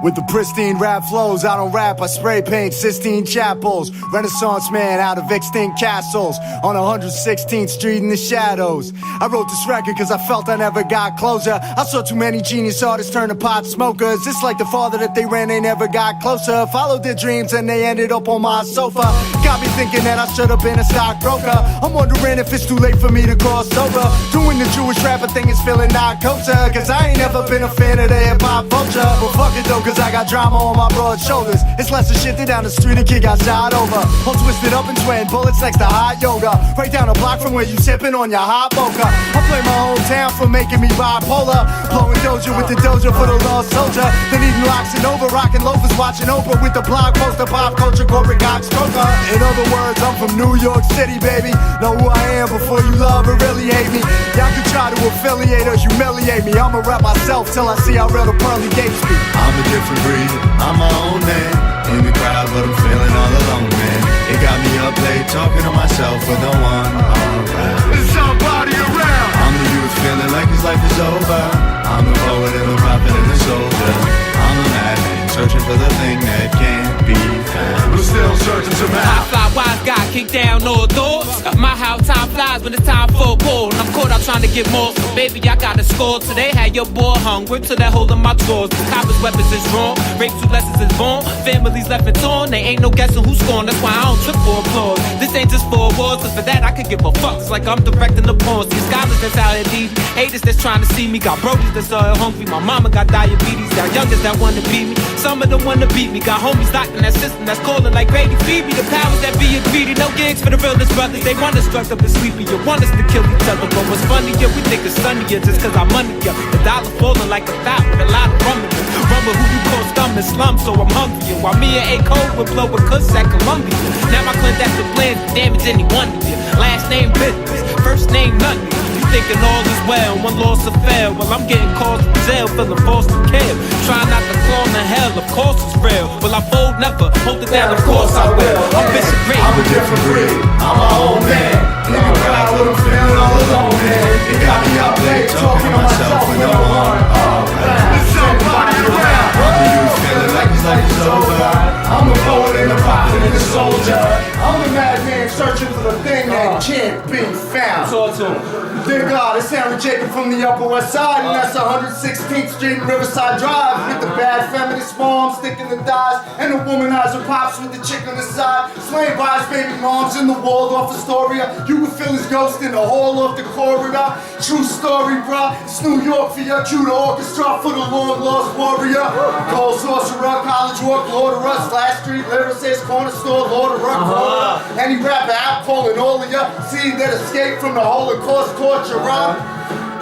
With the pristine rap flows, I don't rap, I spray paint Sistine chapels. Renaissance man out of extinct castles on 116th Street in the shadows. I wrote this record cause I felt I never got closer. I saw too many genius artists turn to pot smokers. It's like the father that they ran, they never got closer. Followed their dreams and they ended up on my sofa. Got me thinking that I should have been a stockbroker. I'm wondering if it's too late for me to cross over. Doing the Jewish rapper thing is feeling not kosher. Cause I ain't never been a fan of the hip-hop vulture. But fuck it though, cause I got drama on my broad shoulders. It's less of shit than down the street a kid got shot over. All twisted up and sweating bullets next to hot yoga. Right down the block from where you sipping on your hot mocha. I play my hometown for making me bipolar. Blowing doja with the doja for the lost soldier. Then eating locks and over, rocking loafers, watching Oprah with the blog poster, pop culture, corporate cock stroker. In other words, I'm from New York City, baby. Know who I am before you love or really hate me. Y'all can try to affiliate or humiliate me. I'ma rap myself till I see how real the pearly gates be. I'm a different breed, I'm my own man. In the crowd, but I'm feeling all alone, man. It got me up late, talking to myself with no one around. There's somebody around. I'm the youth feeling like his life is over. I'm the poet and the prophet and the soldier. I'm a madman, searching for the thing that can't be found. We're still searching to I fly wise guy, kick down all doors. My how time flies when it's time for a ball. And I'm caught out trying to get more. So baby, I got a score. Today had your boy hung. Whip to that hole in my drawers. The coppers' weapons is wrong. Rape two lessons is born. Families left and torn. They ain't no guessing who's scoring. That's why I don't trip for applause. This ain't just for awards. Cause for that I could give a fuck. It's like I'm directing the porn. See scholars that's out here deep. Haters that's trying to see me. Got brodies that's all hungry. My mama got diabetes. Got youngers that wanna beat me. Some of them wanna beat me. Got homies locked in that system that's calling like Grady, feed me. The powers that be greedy. No gigs for the realest brothers. They want us struck up and sleepy. You want us to kill each other. But what's funny, yeah, we think it's sunnier just cause our money up. The dollar falling like a fountain. A lot of rumbling. Rumble who you call scum and slum, so I'm hungry. While me and A. Cole would blow a cuss at Columbia. Now my clandestine plans to damage any one of you. Last name business, first name none of you. Thinking all is well, one loss or fail. Well, I'm getting calls from jail, feeling forced to kill. Trying not to fall in hell, of course it's real. Will I fold? Never. Hold it down, of course I will. I'm Bishop Grady. I'm a different breed, I'm my own man. In the crowd, but I'm feeling all alone, man. It got me up late, talking to myself with no one around. There's somebody around. I'm the youth feeling like his life is over. I'm the poet and the prophet and the soldier. I'm the madman searching for the thing that can't be found. Talk to him. Dear God, it's Henry Jacob from the Upper West Side, and that's 116th Street and Riverside Drive. With the bad feminist mom sticking the thighs, and the womanizer pops with the chick on the side. Slain by his baby moms in the Waldorf Astoria. You can feel his ghost in the hall of the corridor. True story, bruh. It's New York for your Judah orchestra for the long lost warrior. Cold sorcerer, college walk, Lord of Rust, last street, lyricist, corner store, Lord of Rock. Any rapper out calling all of ya. See that escape from the Holocaust torture,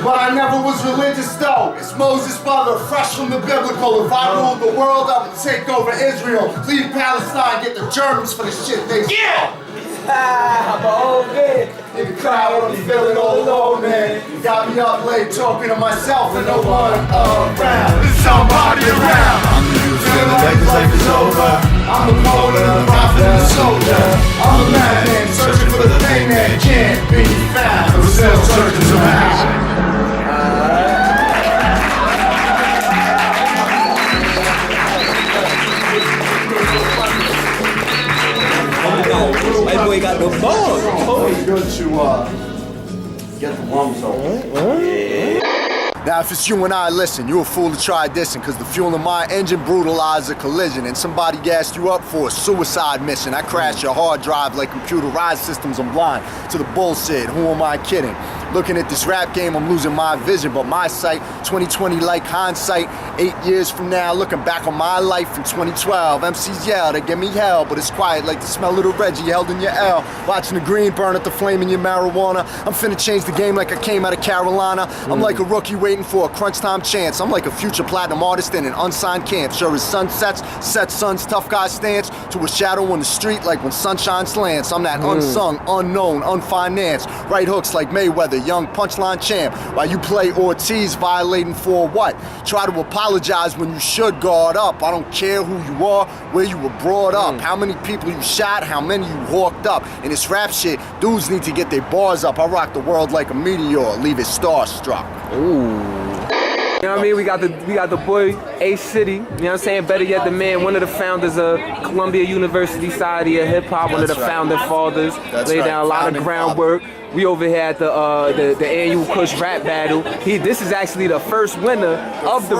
but I never was religious though. It's Moses' brother, fresh from the biblical. If I ruled the world, I would take over Israel. Leave Palestine, get the Germans for the shit they Yeah! I'm a old man. In the crowd, I'm feeling all alone, man. You got me up late talking to myself and no one around. There's somebody around. I'm the youth feeling like his life is over. I'm the poet and the prophet and the soldier. I'm a madman searching for the thing that can't be found. We're still searching around. My boy got the balls. Always good to get the lungs open. Now if it's you and I, listen, you're a fool to try dissing, cause the fuel in my engine brutalized a collision and somebody gassed you up for a suicide mission. I crashed your hard drive like computerized systems, I'm blind to the bullshit, who am I kidding? Looking at this rap game, I'm losing my vision, but my sight, 2020 like hindsight, 8 years from now, looking back on my life in 2012, MCs yell, they give me hell, but it's quiet like the smell of the Reggie held in your L, watching the green burn at the flame in your marijuana. I'm finna change the game like I came out of Carolina. I'm like a rookie waiting for a crunch time chance. I'm like a future platinum artist in an unsigned camp. Sure as sun sets, set sun's tough guy stance to a shadow on the street like when sunshine slants. I'm that unsung, unknown, unfinanced, right hooks like Mayweather, young punchline champ. While you play Ortiz, violating for what? Try to apologize when you should guard up. I don't care who you are, where you were brought up, how many people you shot, how many you hawked up. In this rap shit, dudes need to get their bars up. I rock the world like a meteor, leave it starstruck. Ooh. You know what I mean? We got the boy A City, you know what I'm saying? Better yet, the man, one of the founders of Columbia University Society of Hip Hop, one of the founding fathers, laid down a lot of groundwork. We over here at the annual Kush Rap Battle. This is actually the first winner of the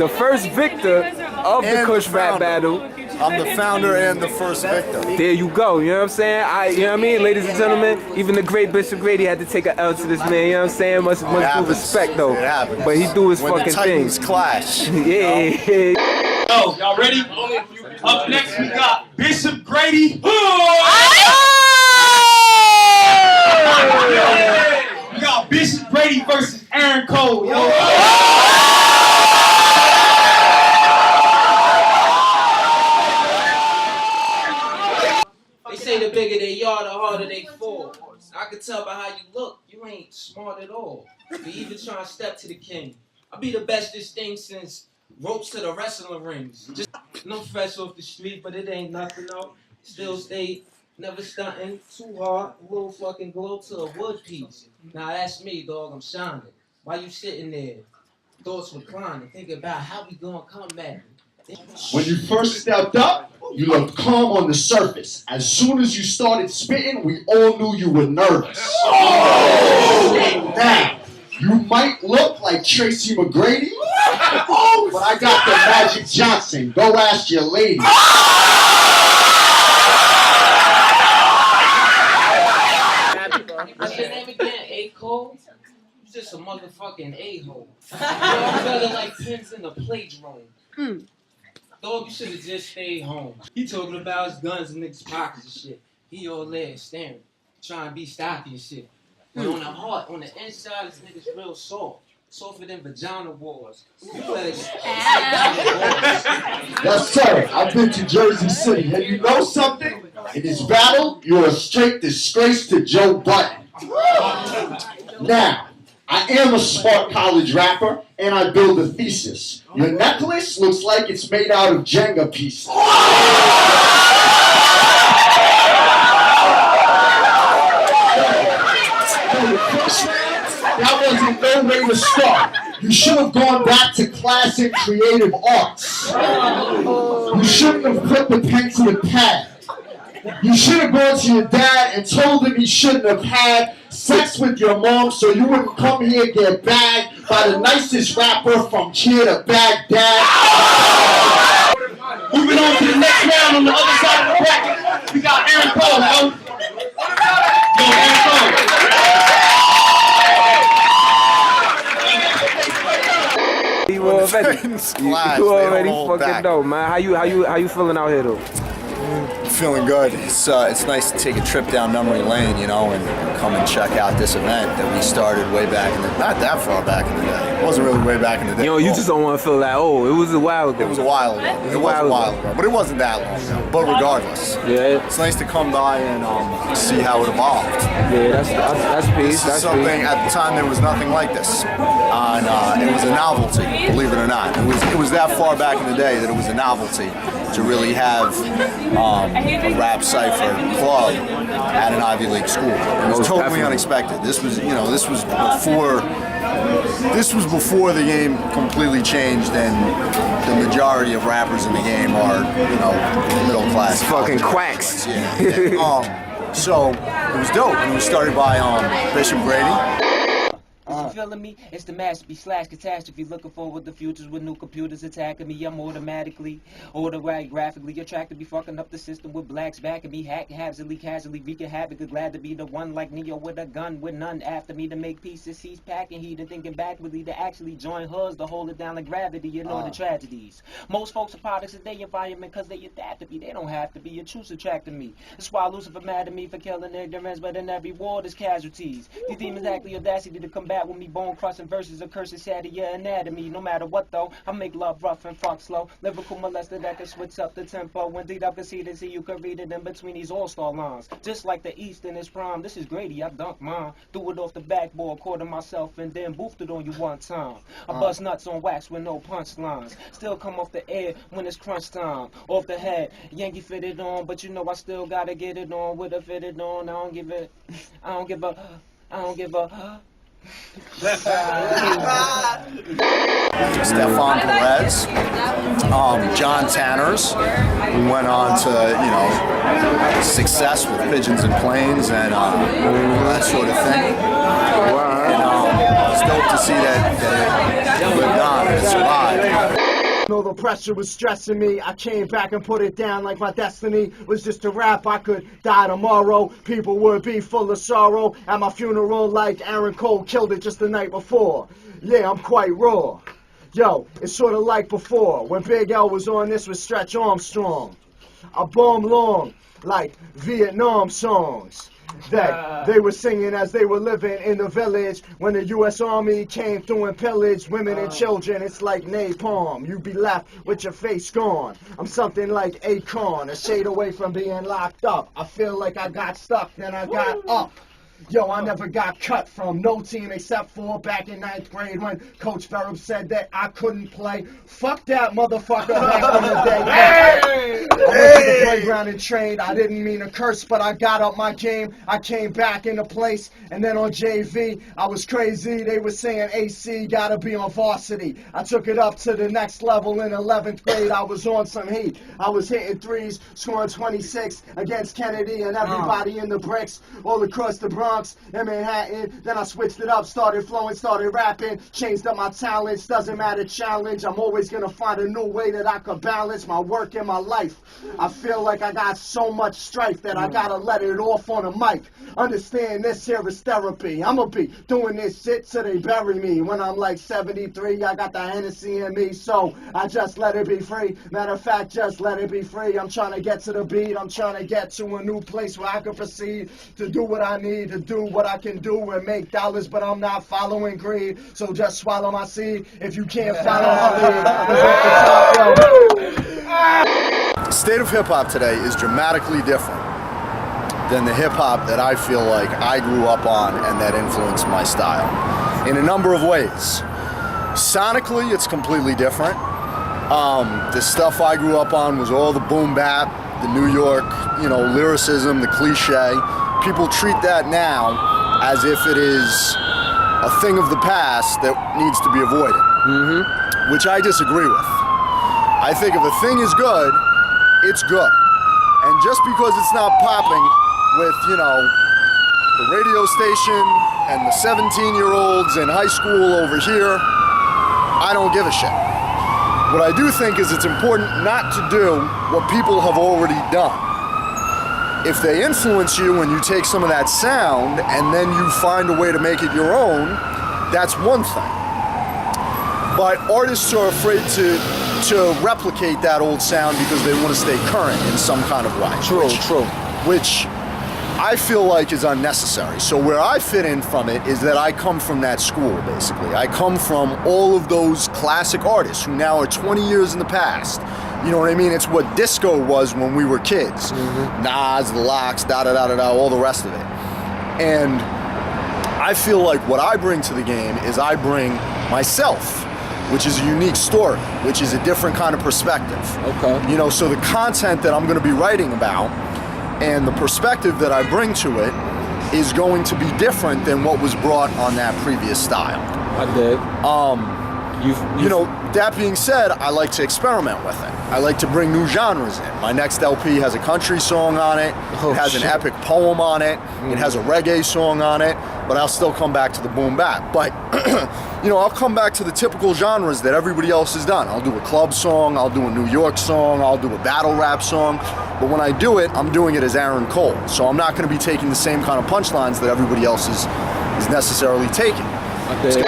first victor of the Kush Rap Battle. I'm the founder and the first victor. There you go, you know what I'm saying? You know what I mean? Ladies and gentlemen, even the great Bishop Grady had to take an L to this man, you know what I'm saying? Must do respect though. It happens. But he do his when fucking the Titans thing. clash. Yeah. Yo, y'all ready? Up next we got Bishop Grady. We got Bishop Grady versus Aaron Cole. Yo. They say the bigger they are, the harder they fall. I can tell by how you look, you ain't smart at all. You even trying to step to the king. I be the best this thing since ropes to the wrestling rings. Just no fresh off the street, but it ain't nothing though. Still stay, never stunting, too hard, a little fucking glow to a wood piece. Now that's me, dog, I'm shining. Why you sitting there? Thoughts reclining, thinking about how we gonna come back. When you first stepped up, you looked calm on the surface. As soon as you started spitting, we all knew you were nervous. Now, you might look like Tracy McGrady, but I got the Magic Johnson. Go ask your lady. What's your name again? A. Cole? You just a motherfucking a-hole. You're better like pins in the playroom. Dog, you should have just stayed home. He talking about his guns in niggas' pockets and shit. He all there staring, trying to be stocky and shit. But on the heart, on the inside, this nigga's real soft. Softer than vagina wars. Yes, sir. I've been to Jersey City. And you know something? In this battle, you're a straight disgrace to Joe Budden. Now, I am a smart college rapper, and I build a thesis. Your necklace looks like it's made out of Jenga pieces. That wasn't no way to start. You should have gone back to class in creative arts. You shouldn't have put the pen to the pad. You should have gone to your dad and told him he shouldn't have had sex with your mom so you wouldn't come here and get bagged by the nicest rapper from here to Baghdad. Moving on to the next round on the other side of the bracket, we got Aaron Cole, yo. Yo, Aaron Cole. You already fucking know, man. How you feeling out here though? Feeling good. It's nice to take a trip down memory lane, you know, and come and check out this event that we started way back in the, not that far back in the day. It wasn't really way back in the day. You know, you just don't want to feel that old. It was a while ago. It was a while ago. It was a while ago, but it wasn't that long ago. But regardless, yeah, it's nice to come by and see how it evolved. Yeah, that's peace. This is something at the time there was nothing like this, and it was a novelty. Believe it or not, it was that far back in the day that it was a novelty to really have a rap cipher club at an Ivy League school. It was totally unexpected. This was before the game completely changed, and the majority of rappers in the game are, you know, middle class. Fucking quacks. Yeah. So it was dope. And it was started by Bishop Grady. You feeling me? It's the masterpiece / catastrophe. Looking forward to futures with new computers attacking me. I'm automatically, graphically attracted. Be fucking up the system with blacks backing me. Hacking, hazardly, casually wreaking havoc. Glad to be the one like Neo with a gun with none after me to make pieces. He's packing heat and thinking backwardly to actually join hers to hold it down like gravity. You know the tragedies. Most folks are products of their environment because they adapt to me. They don't have to be. Your truths attracting me. That's why Lucifer mad at me for killing ignorance, but in every war there's casualties. These demons lack the audacity to combat with me. Bone crushing verses of curses sad to your anatomy. No matter what though, I make love rough and fuck slow. Lyrical molester that can switch up the tempo. Indeed I can see this, you can read it in between these all-star lines. Just like the East in its prime. This is Grady, I dunk mine. Threw it off the backboard, quarter myself, and then boofed it on you one time. I bust nuts on wax with no punchlines. Still come off the air when it's crunch time. Off the head, Yankee fitted on, but you know I still gotta get it on with a fitted on. I don't give a Stefan Perez, John Tanners, who went on to, you know, success with Pigeons and Planes and that sort of thing. And it's dope to see that it lived on and survived. Know the pressure was stressing me. I came back and put it down like my destiny was just to rap. I could die tomorrow. People would be full of sorrow at my funeral like Aaron Cole killed it just the night before. Yeah, I'm quite raw. Yo, it's sort of like before when Big L was on this with Stretch Armstrong. I bomb long like Vietnam songs that they were singing as they were living in the village when the U.S. Army came through and pillaged women and children. It's like napalm. You be left with your face gone. I'm something like Akon, a shade away from being locked up. I feel like I got stuck, then I got up. Yo, I never got cut from no team except for back in 9th grade when Coach Ferrup said that I couldn't play. Fuck that motherfucker back in the day. I went to the playground and trained. I didn't mean to curse, but I got up my game. I came back into place, and then on JV, I was crazy. They were saying AC gotta be on varsity. I took it up to the next level in 11th grade. I was on some heat. I was hitting threes, scoring 26 against Kennedy and everybody in the bricks all across the Bronx in Manhattan. Then I switched it up, started flowing, started rapping, changed up my talents. Doesn't matter, challenge. I'm always gonna find a new way that I could balance my work and my life. I feel like I got so much strife that I gotta let it off on a mic. Understand this here is therapy. I'ma be doing this shit till they bury me. When I'm like 73, I got the Hennessy in me, so I just let it be free. Matter of fact, just let it be free. I'm trying to get to the beat. I'm trying to get to a new place where I can proceed to do what I need to do, what I can do and make dollars, but I'm not following greed. So just swallow my seed if you can't follow my lead. The state of hip-hop today is dramatically different than the hip-hop that I feel like I grew up on and that influenced my style in a number of ways. Sonically, it's completely different. The stuff I grew up on was all the boom bap, the New York, you know, lyricism, the cliche. People treat that now as if it is a thing of the past that needs to be avoided, which I disagree with. I think if a thing is good, it's good. And just because it's not popping with, you know, the radio station and the 17-year-olds in high school over here, I don't give a shit. What I do think is it's important not to do what people have already done. If they influence you and you take some of that sound and then you find a way to make it your own, that's one thing. But artists are afraid to replicate that old sound because they want to stay current in some kind of way. Which I feel like is unnecessary. So where I fit in from it is that I come from that school, basically. I come from all of those classic artists who now are 20 years in the past. You know what I mean? It's what disco was when we were kids. Nas, the Locks, da-da-da-da-da, all the rest of it. And I feel like what I bring to the game is I bring myself, which is a unique story, which is a different kind of perspective. Okay. You know, so the content that I'm going to be writing about and the perspective that I bring to it is going to be different than what was brought on that previous style. I did. You know, that being said, I like to experiment with it. I like to bring new genres in. My next LP has a country song on it. It has an epic poem on it. It has a reggae song on it. But I'll still come back to the boom bap. But, you know, I'll come back to the typical genres that everybody else has done. I'll do a club song. I'll do a New York song. I'll do a battle rap song. But when I do it, I'm doing it as Aaron Cole. So I'm not going to be taking the same kind of punchlines that everybody else is necessarily taking. Okay.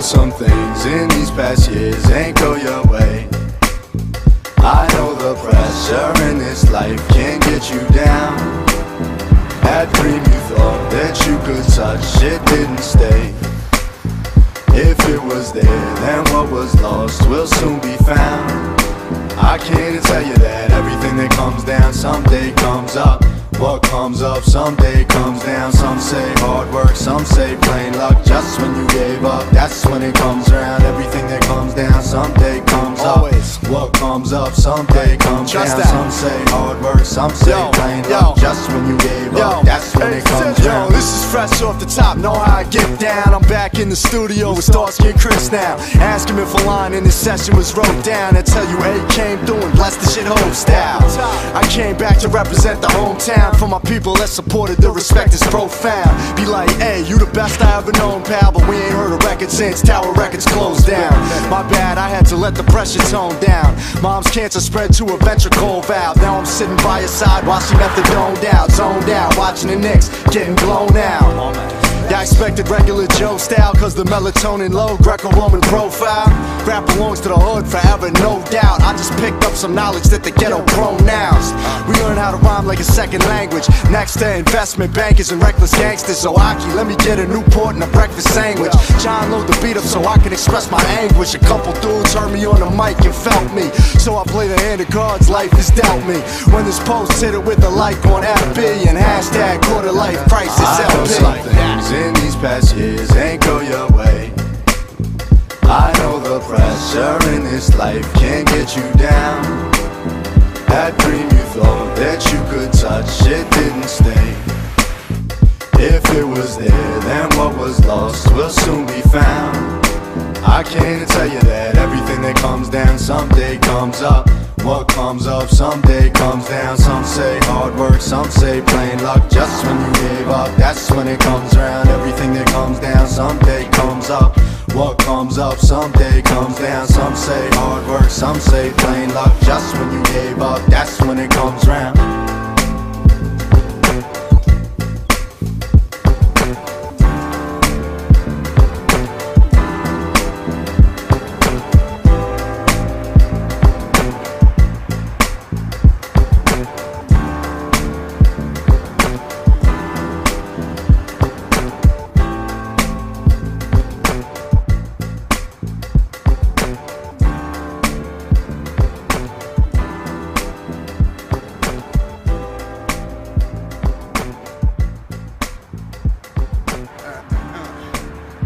Some things in these past years ain't go your way. I know the pressure in this life can get you down. That dream you thought that you could touch, it didn't stay. If it was there, then what was lost will soon be found. I can't tell you that everything that comes down someday comes up. What comes comes up, someday comes down. Some say hard work, some say plain luck. Just when you gave up, that's when it comes around. Everything that comes down, someday comes up. What comes up, someday comes down. Some say hard work, some say plain luck. Just when you gave up, that's when it comes around. This is fresh off the top, know how I get down. I'm back in the studio with Starsky and Chris now. Ask him if a line in this session was wrote down. And tell you A came through and blessed the shit home style. I came back to represent the hometown. For my people that supported, the respect is profound. Be like, hey, you the best I ever known, pal. But we ain't heard a record since Tower Records closed down. My bad, I had to let the pressure tone down. Mom's cancer spread to a ventricle valve. Now I'm sitting by your side while she methadone out, zoned out, watching the Knicks getting blown out. Yeah, I expected regular Joe style, cause the melatonin low, Greco-Roman profile. Rap belongs to the hood forever, no doubt. I just picked up some knowledge that the ghetto pronounced. We learn how to rhyme like a second language. Next to investment bankers and reckless gangsters. So Aki, let me get a Newport and a breakfast sandwich. John load the beat up so I can express my anguish. A couple dudes heard me on the mic and felt me. So I play the hand of cards life has dealt me. When this post hit it with a like on FB and hashtag quarter life crisis LP. In these past years ain't go your way. I know the pressure in this life can get you down. That dream you thought that you could touch, it didn't stay. If it was there, then what was lost will soon be found. I can't tell you that everything that comes down someday comes up. What comes up someday comes down. Some say hard work, some say plain luck. Just when you gave up, that's when it comes around. Everything that comes down someday comes up. What comes up someday comes down. Some say hard work, some say plain luck. Just when you gave up, that's when it comes round.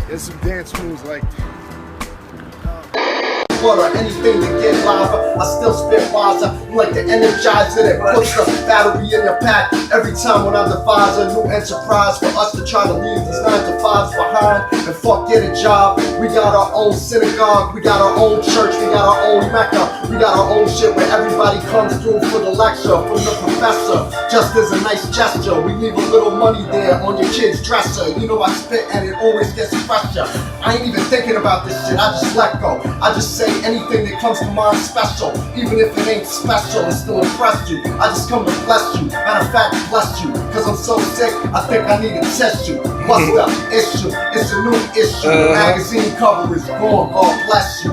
There's some dance moves like or anything to get live. I still spit wiser. I'm like the energizer that puts the battery in your pack. Every time when I devise a new enterprise for us to try to leave these 9 to 5s behind and fuck get a job. We got our own synagogue, we got our own church, we got our own Mecca, we got our own shit where everybody comes through for the lecture from the professor. Just as a nice gesture, we leave a little money there on your kid's dresser. You know I spit and it always gets fresher. I ain't even thinking about this shit, I just let go. I just say anything that comes to mind special. Even if it ain't special, it still impressed you. I just come to bless you. Matter of fact, bless you. Cause I'm so sick, I think I need to test you. What's the issue? It's a new issue. The magazine cover is gone, God bless you.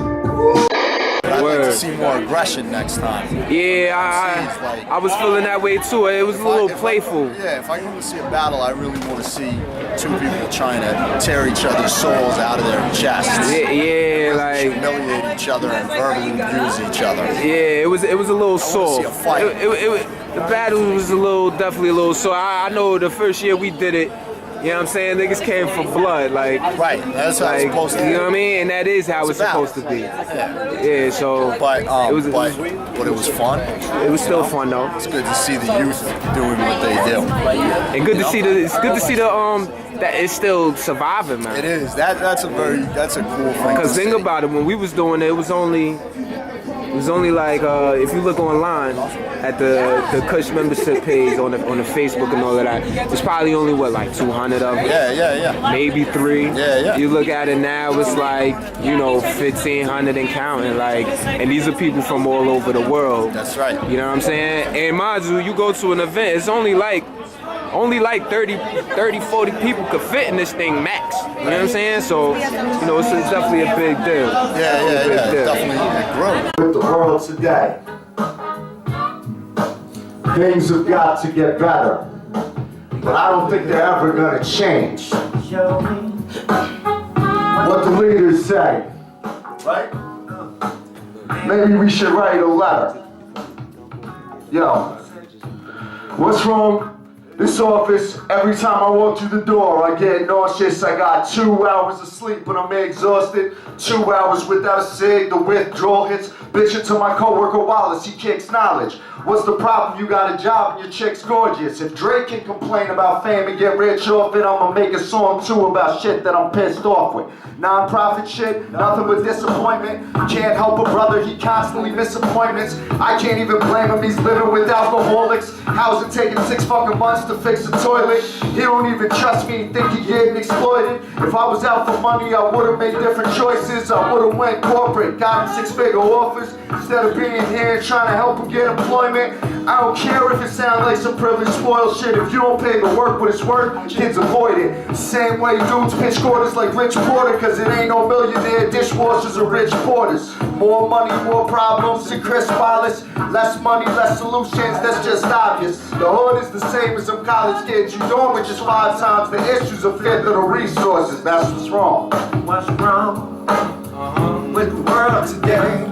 I'd like to see more aggression next time. Yeah, I was feeling that way too. It was a little playful. If I go to see a battle, I really want to see two people trying to tear each other's souls out of their chests. Yeah, like humiliate each other and verbally abuse each other. Yeah, it was a little sore. See a fight. The battle was definitely a little sore. I know the first year we did it. You know what I'm saying? Niggas came for blood, like right. That's how it's supposed to be. You know what I mean? And that is how it's supposed to be. Yeah. So, but it was fun. It was still fun though. It's good to see the youth doing what they do. And good to see that it's still surviving, man. It is. That's a cool thing. Because think about it, when we was doing it, it was only like if you look online at the Kush membership page on the Facebook and all of that, it's probably only like 200 of them. Yeah. Maybe 3. Yeah. You look at it now, it's like 1,500 and counting. Like, and these are people from all over the world. That's right. You know what I'm saying? And mind you go to an event, it's only like 30, 40 people could fit in this thing max. You know what I'm saying? So, it's definitely a big deal. Yeah. Definitely growth. With the world today, things have got to get better, but I don't think they're ever gonna change. What the leaders say, right? Maybe we should write a letter. Yo, what's wrong? This office, every time I walk through the door, I get nauseous. I got 2 hours of sleep, but I'm exhausted. 2 hours without a cig, the withdrawal hits. Bitching to my coworker Wallace, he kicks knowledge. What's the problem? You got a job and your chick's gorgeous. If Drake can complain about fame and get rich off it, I'ma make a song too about shit that I'm pissed off with. Non-profit shit, nothing but disappointment. Can't help a brother, he constantly miss appointments. I can't even blame him, he's living with alcoholics. How's it taking 6 fucking months to fix a toilet? He don't even trust me, think he getting exploited. If I was out for money, I would've made different choices. I would've went corporate, gotten 6-figure offers, instead of being here and trying to help him get employment. I don't care if it sounds like some privileged spoiled shit. If you don't pay the work what it's worth, kids avoid it. Same way dudes pitch quarters like Rich Porter, cause it ain't no millionaire dishwashers or rich porters. More money, more problems than Chris Wallace. Less money, less solutions, that's just obvious. The hood is the same as some college kids. You doing with just 5 times the issues, a fifth of the resources. That's what's wrong. What's wrong with the world today?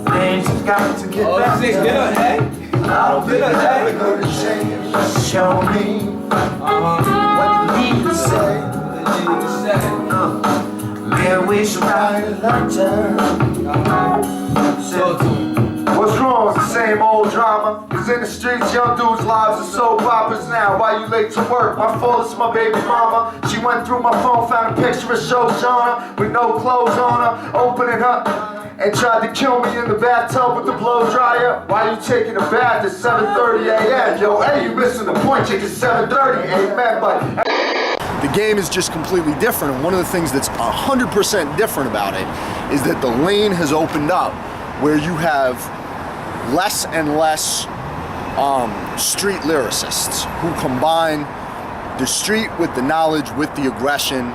Things have got to get better. Get up, hey. I don't think it's ever gonna change. Show me what you need to say. Maybe we should write a letter. What's wrong? It's the same old drama. Cause in the streets, young dudes' lives are soap operas now. Why you late to work? My fault, it's my baby mama. She went through my phone, found a picture of Shoshana with no clothes on her, opening her, and tried to kill me in the bathtub with the blow dryer. Why you taking a bath at 7:30 a.m.? Yo, hey, you missing the point, chick, it's 7:30, amen, but... The game is just completely different, and one of the things that's 100% different about it is that the lane has opened up where you have less and less street lyricists who combine the street with the knowledge, with the aggression,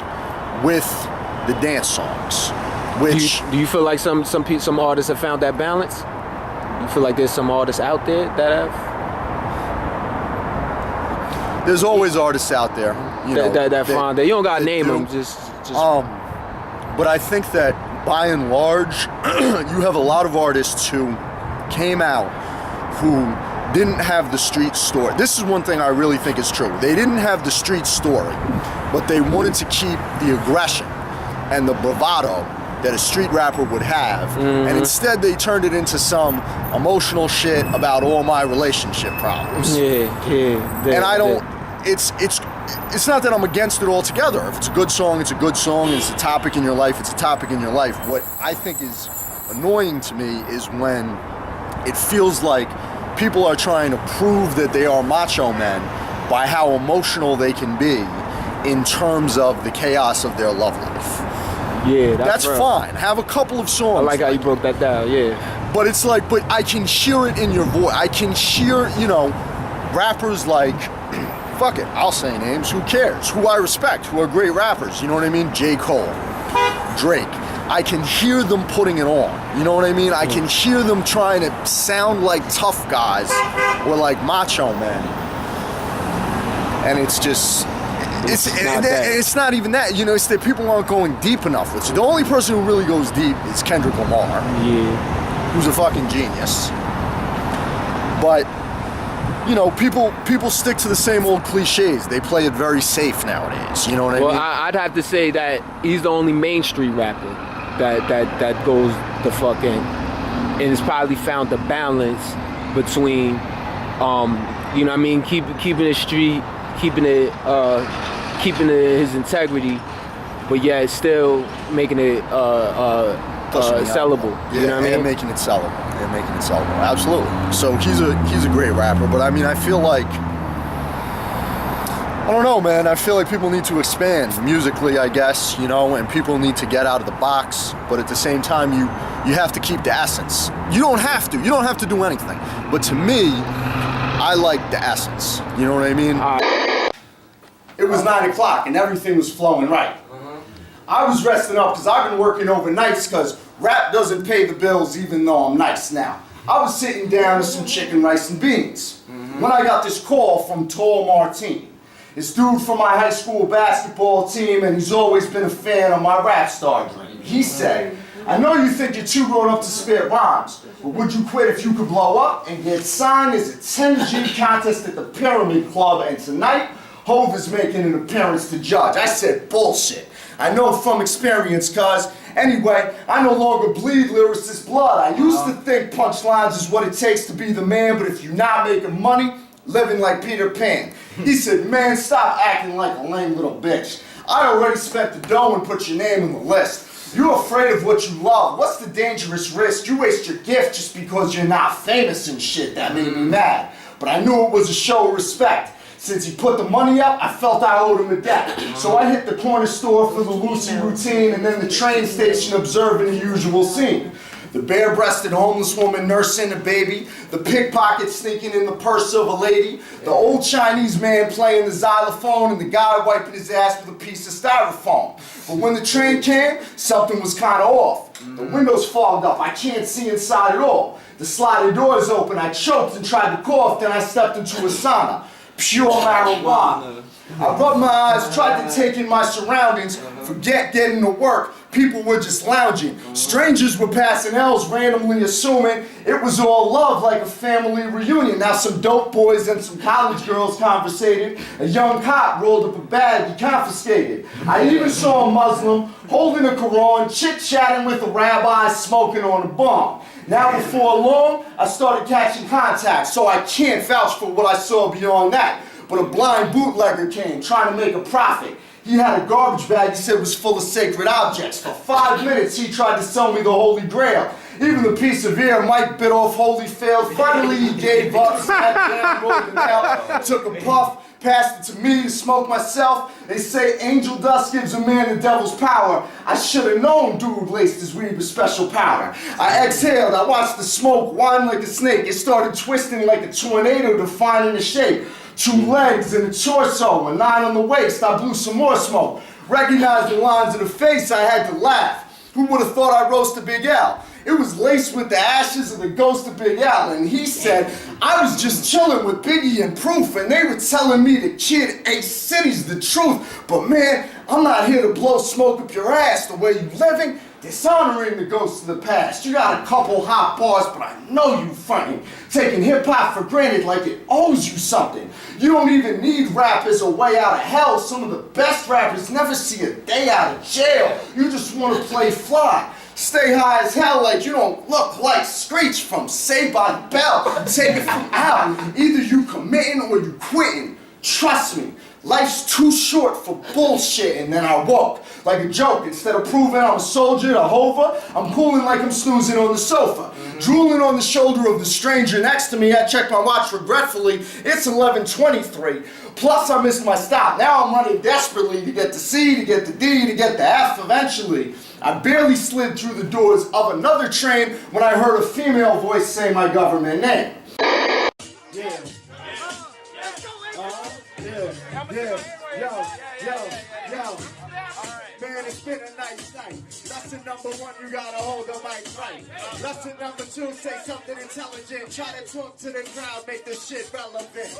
with the dance songs. Which do you feel like some artists have found that balance? You feel like there's some artists out there that have? There's always artists out there, you know, that find that you don't gotta name them. Just. But I think that by and large, you have a lot of artists who came out who didn't have the street story. This is one thing I really think is true. They didn't have the street story, but they wanted to keep the aggression and the bravado that a street rapper would have, and instead they turned it into some emotional shit about all my relationship problems. And I don't. It's not that I'm against it altogether. If it's a good song, it's a good song. It's a topic in your life, it's a topic in your life. What I think is annoying to me is when it feels like people are trying to prove that they are macho men by how emotional they can be in terms of the chaos of their love life. Yeah, that's fine. Have a couple of songs. I like how you broke that down, yeah. But it's like, but I can hear it in your voice. I can hear, you know, rappers like, fuck it, I'll say names, who cares? Who I respect, who are great rappers, you know what I mean? J. Cole, Drake. I can hear them putting it on, you know what I mean? I can hear them trying to sound like tough guys or like macho men. And it's just... It's not even that, you know, it's that people aren't going deep enough with it. The only person who really goes deep is Kendrick Lamar. Yeah. Who's a fucking genius. But, you know, people stick to the same old cliches. They play it very safe nowadays, you know what I mean? Well, I'd have to say that he's the only mainstream rapper that goes the fuck in. And has probably found the balance between, you know what I mean, keeping it street, keeping his integrity, but yet still making it sellable. Yeah, you know what I mean? Making it sellable. And making it sellable. Absolutely. So he's a great rapper, but I mean, I feel like, I don't know, man. I feel like people need to expand musically, I guess, you know, and people need to get out of the box, but at the same time, you have to keep the essence. You don't have to do anything. But to me, I like the essence. You know what I mean? It was 9 o'clock and everything was flowing right. I was resting up because I've been working overnights because rap doesn't pay the bills even though I'm nice now. I was sitting down with some chicken, rice, and beans when I got this call from Tall Martine. This dude from my high school basketball team, and he's always been a fan of my rap star dream. He said, I know you think you're too grown up to spare rhymes, but would you quit if you could blow up and get signed? There's a 10G contest at the Pyramid Club, and tonight, Hov is making an appearance to judge. I said bullshit. I know from experience, cuz. Anyway, I no longer bleed lyricist blood. I used to think punchlines is what it takes to be the man, but if you're not making money, living like Peter Pan. He said, man, stop acting like a lame little bitch. I already spent the dough and put your name on the list. You're afraid of what you love. What's the dangerous risk? You waste your gift just because you're not famous and shit. That made me mad. But I knew it was a show of respect. Since he put the money up, I felt I owed him a debt. So I hit the corner store for the Lucy routine and then the train station observing the usual scene. The bare-breasted homeless woman nursing a baby, the pickpocket sneaking in the purse of a lady, the old Chinese man playing the xylophone, and the guy wiping his ass with a piece of styrofoam. But when the train came, something was kind of off. The windows fogged up, I can't see inside at all. The sliding doors open, I choked and tried to cough, then I stepped into a sauna. Pure marijuana. I rubbed my eyes, tried to take in my surroundings, forget getting to work. People were just lounging. Strangers were passing L's, randomly assuming it was all love like a family reunion. Now some dope boys and some college girls conversated. A young cop rolled up a bag he confiscated. I even saw a Muslim holding a Quran, chit-chatting with a rabbi, smoking on a bong. Now before long, I started catching contact, so I can't vouch for what I saw beyond that. But a blind bootlegger came, trying to make a profit. He had a garbage bag he said was full of sacred objects. For 5 minutes, he tried to sell me the Holy Grail. Even the piece of ear Mike bit off wholly failed. Finally, he gave up, sat down, rolled it out, took a puff, passed it to me to smoke myself. They say angel dust gives a man the devil's power. I should have known dude laced his weed with special powder. I exhaled, I watched the smoke wind like a snake. It started twisting like a tornado, defining the shape. 2 legs and a torso, a 9 on the waist. I blew some more smoke. Recognized the lines of the face, I had to laugh. Who would have thought I roasted Big Al? It was laced with the ashes of the ghost of Big Al, and he said, I was just chilling with Biggie and Proof, and they were telling me the kid A-City's the truth. But man, I'm not here to blow smoke up your ass the way you living, dishonoring the ghosts of the past. You got a couple hot bars, but I know you fronting, taking hip-hop for granted like it owes you something. You don't even need rap as a way out of hell. Some of the best rappers never see a day out of jail. You just want to play fly. Stay high as hell like you don't look like Screech from Saved by the Bell. Take it from Al. Either you committing or you quitting. Trust me, life's too short for bullshit. And then I woke like a joke. Instead of proving I'm a soldier to Hova, I'm cooling like I'm snoozing on the sofa. Drooling on the shoulder of the stranger next to me. I checked my watch regretfully. It's 11:23. Plus I missed my stop. Now I'm running desperately to get the C, to get the D, to get the F eventually. I barely slid through the doors of another train when I heard a female voice say my government name. Yo. Man, it's been a nice night. Lesson number 1, you gotta hold the mic right. Lesson number 2, say something intelligent. Try to talk to the crowd, make the shit relevant.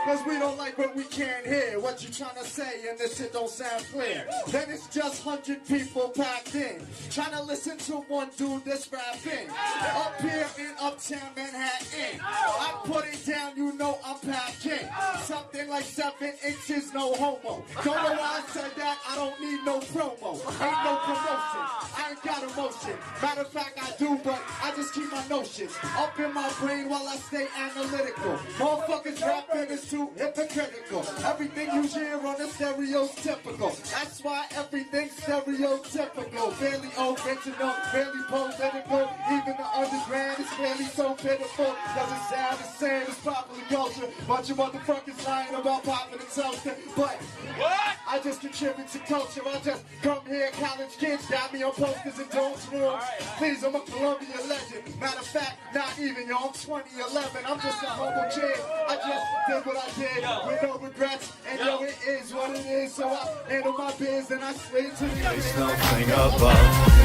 Cause we don't like what we can't hear. What you trying to say and this shit don't sound clear. Then it's just 100 people packed in, trying to listen to one dude that's rapping. Up here in Uptown Manhattan, I put it down, you know I'm packing. Something like 7 inches, no homo. Don't know why I said that, I don't need no promo. Ain't no promotion, I ain't got emotion. Matter of fact, I do, but I just keep my notions up in my brain while I stay analytical. Motherfuckers rapping is too hypocritical. Everything you hear on the stereotypical. That's why everything's stereotypical. Barely original, barely political. Even the underground is barely so pitiful. Doesn't sound the same as popular culture. Bunch of motherfuckers lying about popular culture. But what? I just contribute to culture. I just come here, college kids got me on posters and dome rooms. Please, I'm a Columbia legend. Matter of fact, not even, yo, I'm 2011. I'm just a humble kid. I just did what I did with no regrets. And yo, it is what it is. So I handle my biz and I slid to the There's nothing above.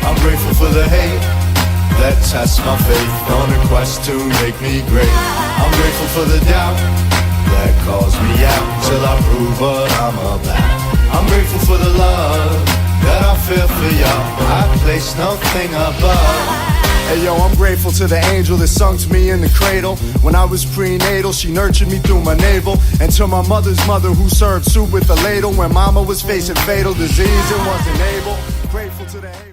I'm grateful for the hate that tests my faith on a quest to make me great. I'm grateful for the doubt that calls me out till I prove what I'm about. I'm grateful for the love that I feel for y'all. I place no thing above. Hey yo, I'm grateful to the angel that sung to me in the cradle. When I was prenatal, she nurtured me through my navel. And to my mother's mother who served soup with a ladle when mama was facing fatal disease and wasn't able. Grateful to the angel.